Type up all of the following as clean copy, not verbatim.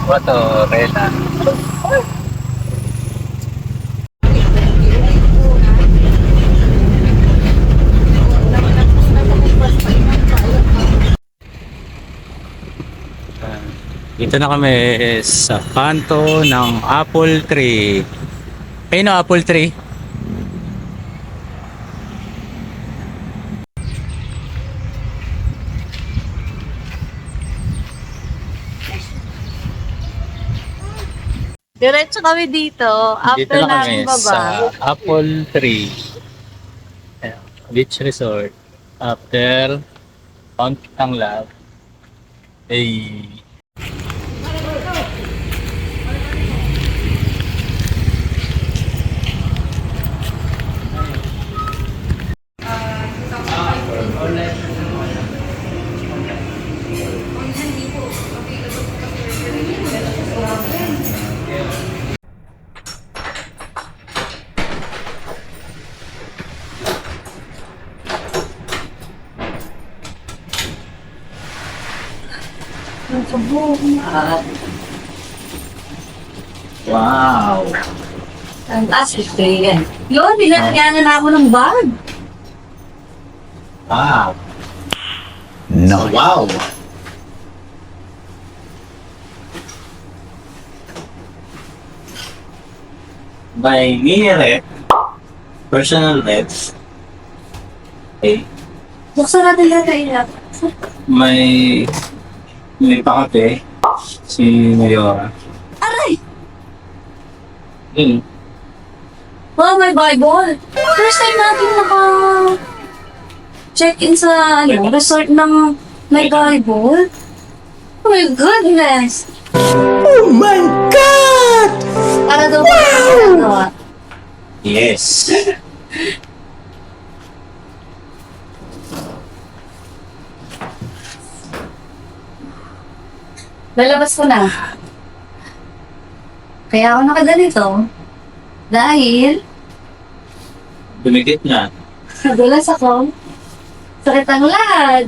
Motorela. Dito na kami sa kanto ng apple tree. Ayun na, apple tree. Diretso kami dito. Dito After na kami namin baba. sa apple tree. Ayan, beach resort. After Fountain ng Love. Ay. Wow. Fantastic yan. Yun, binanyanan na ako ng bag. Wow. No. Wow. By Mini personal nets. Okay. Buksan natin lahat iyak. May pakape si Mayora. Aray! Yun. Wow, may Bible. First time natin check-in sa resort ng may Bible. Oh my goodness! Oh my God! Para daw wow! Yes. Lalabas ko na. Kaya ako nakaganito. Dahil Dumikit na. nadulas ako. Sakit ang lag.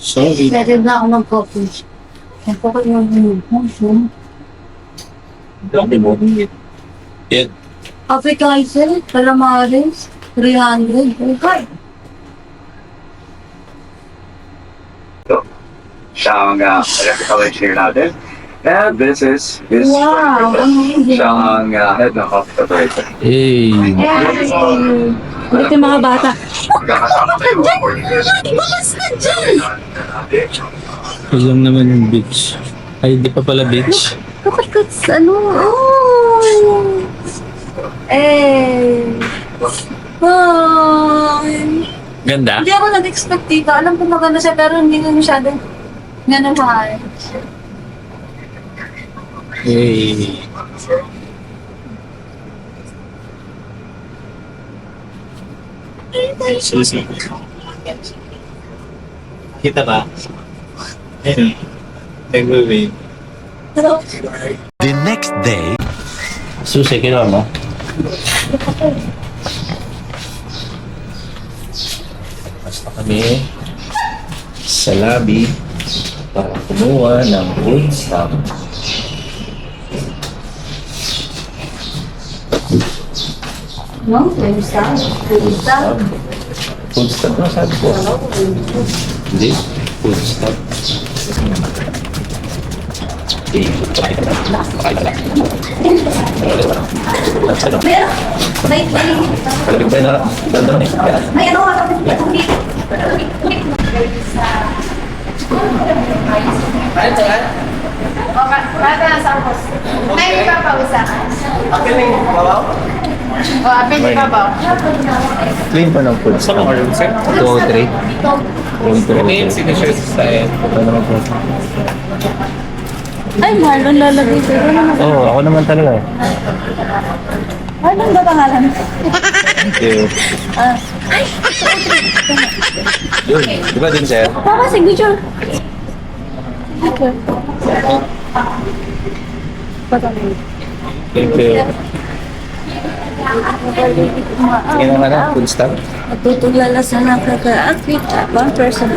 Sorry. Pwede na ako mag-coffee. Yan po ko yung Don't mo. Yan. appetizer, calamares, 300. Okay. Siya ang electrical natin. And this is Wow! siya ang head ng office operator. Hey. Buti mga bata. Magkakasama tayo for this. Bakas ka dyan! Ito lang naman yung beach. Ay, di pa pala beach. Bakit ka ano? Oh! Eh! Ay! Ganda? Hindi ako nag-expect dito. Alam ko maganda siya pero hindi ko masyadong ganahan. Hey. Susi. Kita ba? Ayun. Nag-wave. Pero, The next day, Susi, kinuha mo? Basta kami sa lobby para kumuha ng food stuff. no? Food stuff. Food stuff. Food stuff na sabi ko. Hindi. Food stuff. Okay. Meron. May Kalabig ba na? Dandang eh. may ano ka Bata sa host. May ipapausakan. O, apin di ba ba? Clean pa ng food stuff. 203. Room 203. Signature sa ito naman po. Ay, Marlon lalagay ko. Oo, ako naman talaga. Marlon ba pangalan? Thank you. Yun, di ba din sir? Baka signature. Thank you. Sige naman na, food stuff. Natutulala sa nakaka-akit. 1 person.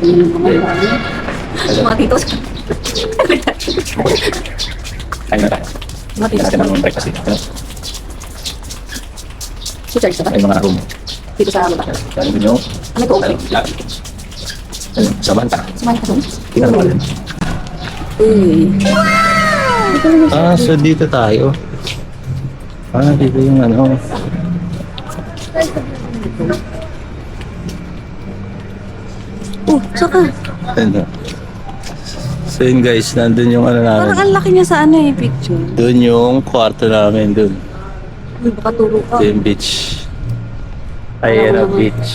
Mga titos. Kain na tayo. Mga titos. Natin ang breakfast dito. Ano? Si Charles ka ba? Ay, mga room. Dito sa baba. Ano nyo? Ano to? Okay. Sa banta. Sumali ka doon? Tingnan natin. Ah, so dito tayo. Ah, dito yung ano. Saka. Ano. So yun guys, nandun yung ano Parang namin. ang laki niya sa ano eh, picture. Doon yung kwarto namin dun. Uy, baka turo ka. Ito yung beach. Ayan ang beach.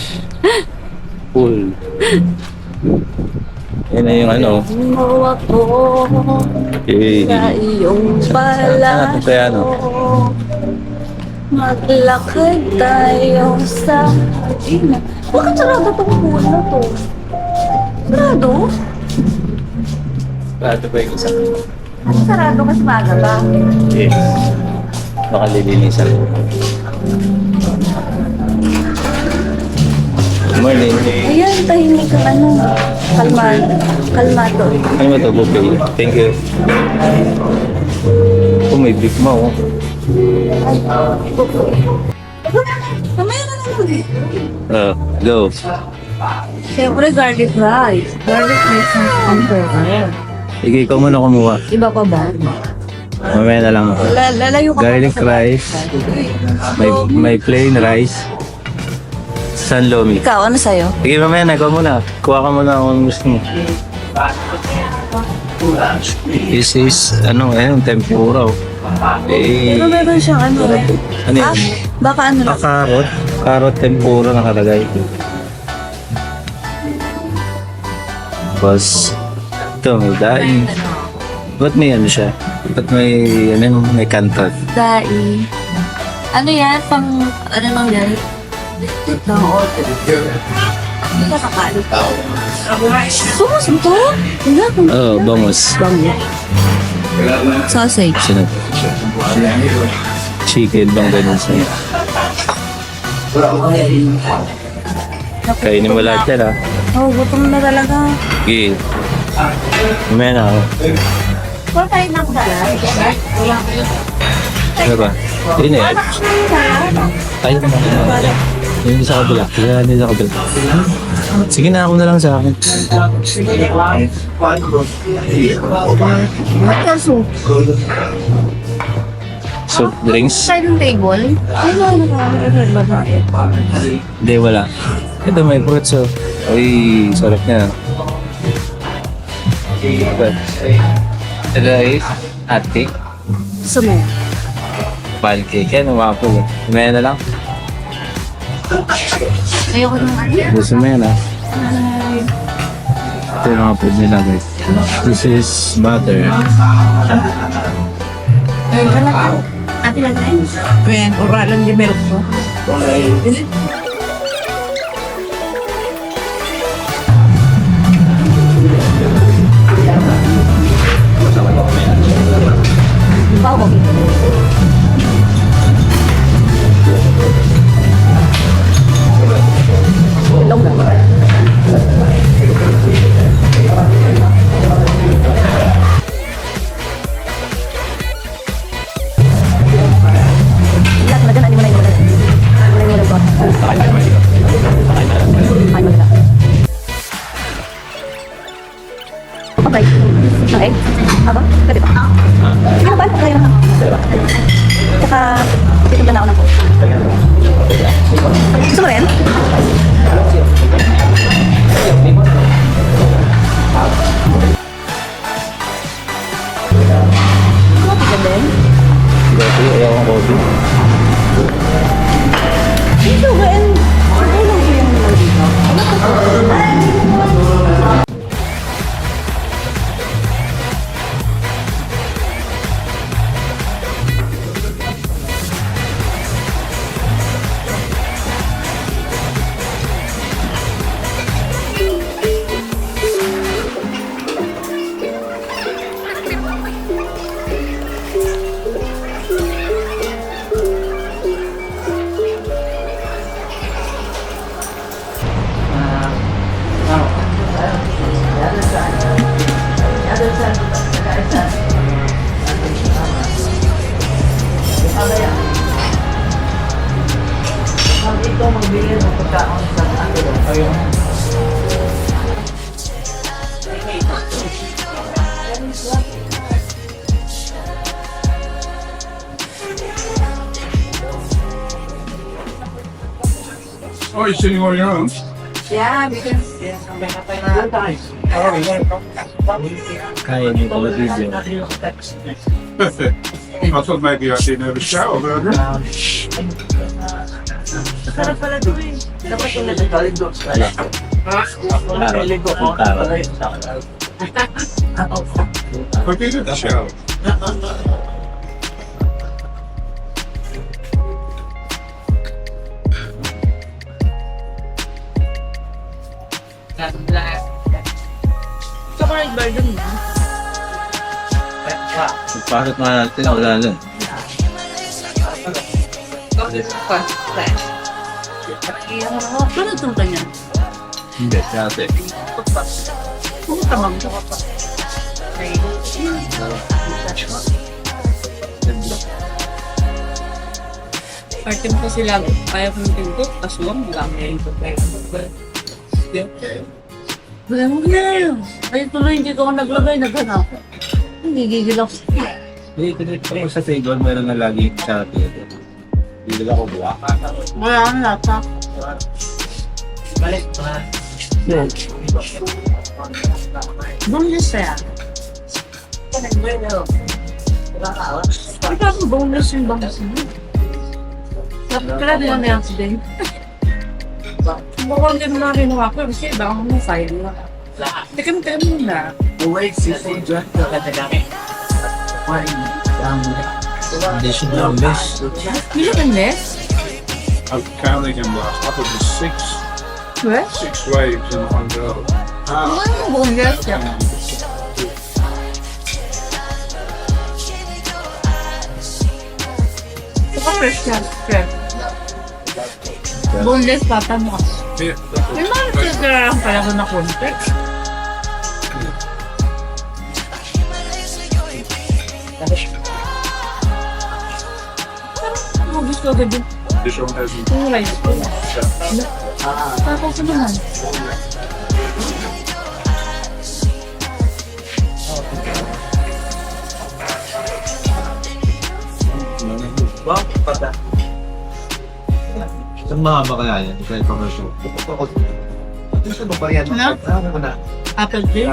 Pool. Yan na yung ano. Mawag ko Okay. sa iyong Saan natin kaya, ano? Maglakad tayo sa arena. Bakit sarado tong pool na to? Sarado? Plato ba yung isa? Ano sarado kasi maga ba? Yes. Baka lilinisan. Good morning. Ayan, tahimik ang ano. Kalmado. Ano ba ito? Buffet. Thank you. Oh, may beef mo. Mamaya na lang. Go. Siyempre, garlic rice. Garlic rice ang burger. Sige, ikaw muna kumuha. Iba pa ba? Mamaya na lang ako. Lalayo ka Garlic pa sa- rice. May plain rice. San Lomi. Ikaw, ano sa'yo? Sige, mamaya na. Ikaw muna. Kuha ka muna kung gusto mo. This is, ano, tempura. Eh, Pero meron siyang ano. ano yan? Baka ano lang. Carrot. Carrot tempura nakalagay. Tapos, ito, may daing. Ba't may ano siya? Ba't may kantot? Dai. Ano yan? Pang, ano mang ganit? Pang order. Hindi ka kakalit. Sauce ito? Wala kang Oh, bangus. sausage. Sinat. Chicken bang ganun sa'yo? Kainin mo lahat yan, ha? Oh, gutom na talaga. Sige. Mamaya na ako. Wala tayo ng salad. Ano ba? Yun na yan. Ayun na yan. Yun sa kabila. Yun sa kabila. Sige na, ako na lang sa akin. Soup. Soup drinks? Side ng table? Ano ba? Hindi, wala. Ito may fruits, oh. Ay, sarap niya. Ito is ate. Gusto mo? Pancake. Yan, waffle. Mamaya na lang. Ayoko nung ano. Gusto mo yan, ha? Ito yung mga food nila, guys. This is butter. Ate lang tayo. Ayan, oralan di milk ko. Wow, okay. Long na. Ilat mo na dyan, hindi mo na inulan. Wala inulan ko. Ay, maganda. Okay. Ang egg? Aba? Pwede ba? Sige na ba? Kaya na. Tsaka, titignan na ako ng po. Gusto mo rin? Tignan din. Dati, ayaw akong coffee. Ito ba? Ano lang ko yung nandito? you're sitting on your own. Yeah, because... Kaya niyo pala video. Perfect. I thought maybe I didn't have a shower burger. Sarap pala doon eh. Dapat yung nagagalit. I did have a shower. Chocolate bar dun na. Bakit nga natin wala na? Ano itong kanya? Hindi, kasi. Kung tamang ito. Party mo kasi lang. Kaya kong pinto. Kaswang lang. Wala mo na. Ay, tuloy hindi ko naglagay. Naghanap. Hindi gigil ako. Hindi, tinit ko sa table, meron na lagi sa atin. Hindi lang ako black. Wala ang lata. Boneless kaya? Ay, parang boneless yung bangus mo. Kaya din na accident. Bukong din mo na rin ako. Kasi iba ako ng side mo. Tikam-tikam mo na. Hindi siya boneless. Hindi ka boneless? I'm counting them up to the What? 6 waves in one go. Ano boneless yan? Saka fresh yan. Fresh. Boneless pata mo. Yeah. May mga nagkagarahan pala ko na konti. Ano gusto ko din? This one hasn't. Kung rice ko. Tapos ano naman? Saan mahaba kaya yan? Ito yung commercial. Ano? Apple tree?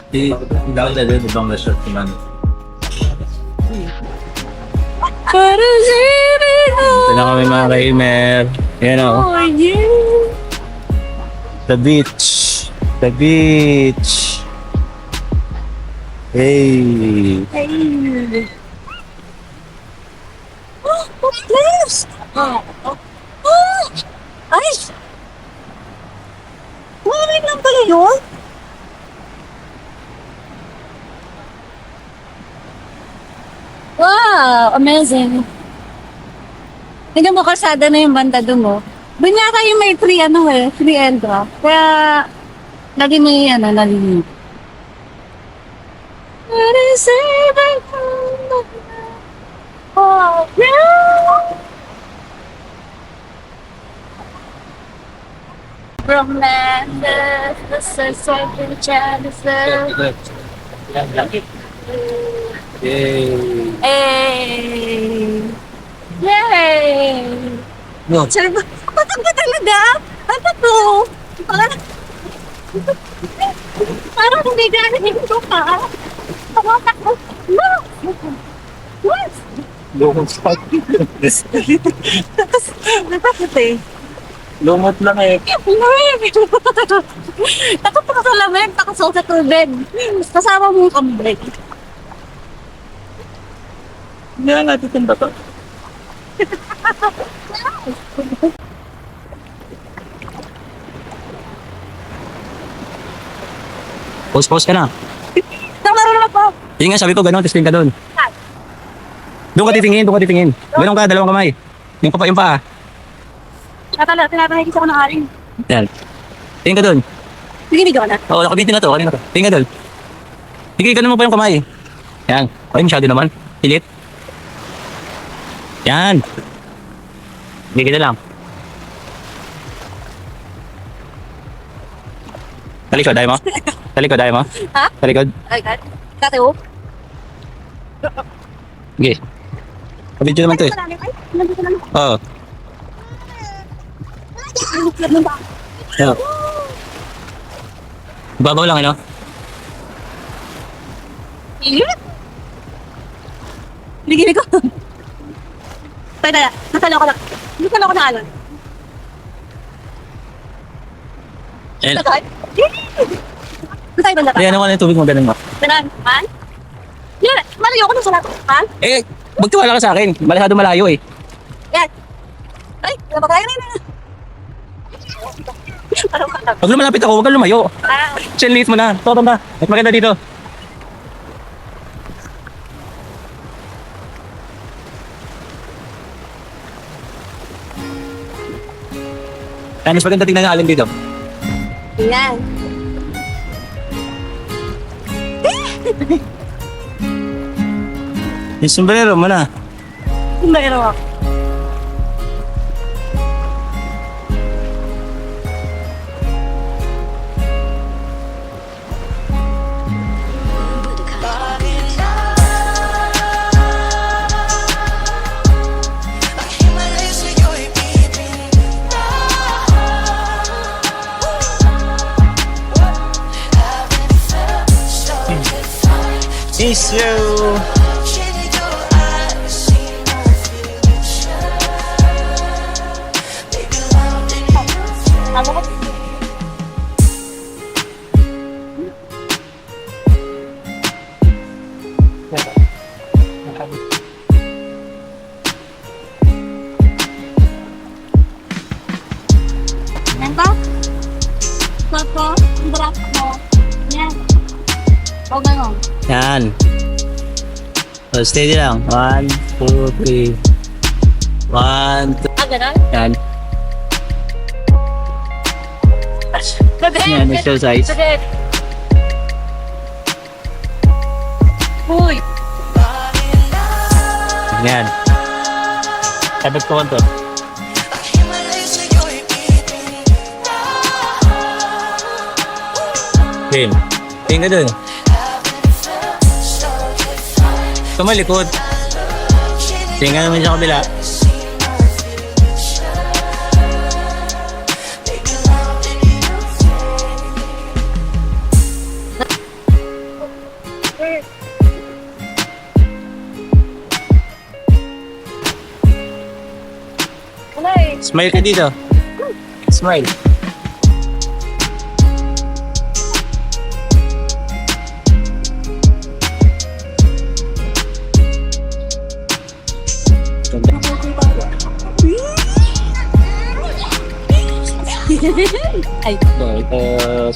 Hindi ako dahil ibang resort naman. Para Ito na kami mga ka-Imer. Yan o. Oh, yeah! The beach. The beach. Hey. Ay! Oh, what's this? Oh! Ay! Maraming lang pala yun? Wow! Amazing! Tingnan mo, kalsada na yung banda doon mo. Bunyaka yung may free free entry. Kaya, lagi mo yung lagi mo. What is it? Oh, yeah! From Landers, the sunset in Genesis. Yay. Hey! Yay! No. Sabi ba, patang ka talaga? Ano to? Parang hindi galing ko ka. Tawatak ko. No! What? Lumot pa. Natakot eh. Lumot lang eh. Lamig! Takot ako sa lamig, takot ako sa tubig. Kasama mo yung kambay. Hindi na natin yung bato. Pause ka na. Naklaro na po. Yun nga, sabi ko gano'n, testing ka doon. Doon ka titingin. Gano'n ka, dalawang kamay. Yung paa. Tinatahigis ako ng aling. Yan. Tingin ka doon. Naginig ako na. Oo, nakabitin na to. Kanina to. Tingin ka doon. Sige, gano'n mo pa yung kamay. Yan. Okay, masyado naman. Pilit. Yan. Sige, kita lang. Talikod, ayaw mo? Ha? Talikod. Ay, God. Kate, oh. Sige. Kabidyo naman to eh. Ay, nandito na lang. Oo. Yeah. Babaw lang, ano? Bigyan ko. Teka, nasalo ko na. Nasalo ko na ano. Eh, Nasalo. Nasalo ba na? ano ka na yung tubig mo, ganun mo. Ganun, man? Yan, malayo ko na sa lahat. Man? Eh, magtiwala ka sa akin. Masyado malayo eh. Yan. Ay, napakayo na yun. Parang matap. Pag lumalapit ako, huwag kang lumayo. Ah, Chill mo na. Totoo ba? Mas maganda dito. Yan, mas maganda tingnan ng alin dito. yan. Yung sombrero mo na. Mayroon ako. Miss you! Ano ko? Yan ba? Papa, drop mo. Yan. Huwag ganun. Yan. So, steady lang. 1, 2, 3. 1, 2. Ah, ganun? Yan. Gabi! Yan, exercise. Gabi! Uy! Yan. Sabot ko to. Tim. Tim ka dun. Tumalikod. Tim ka naman sa kabila. Smile ka dito. Smile. Ay. Tapos,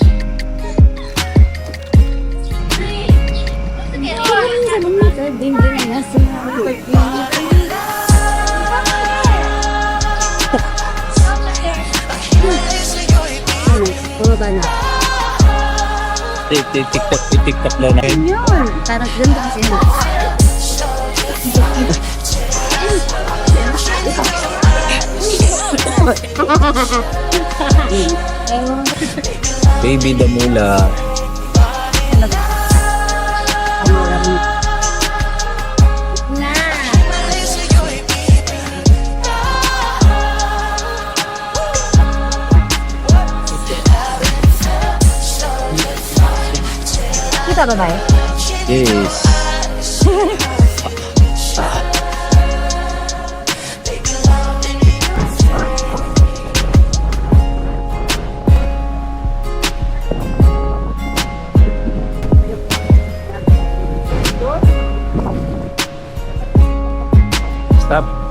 Bumaba na. TikTok lang na. Yun! Parang ganda kasi yun. Baby Damula. Na! Kita ba ba? Yes. Stop.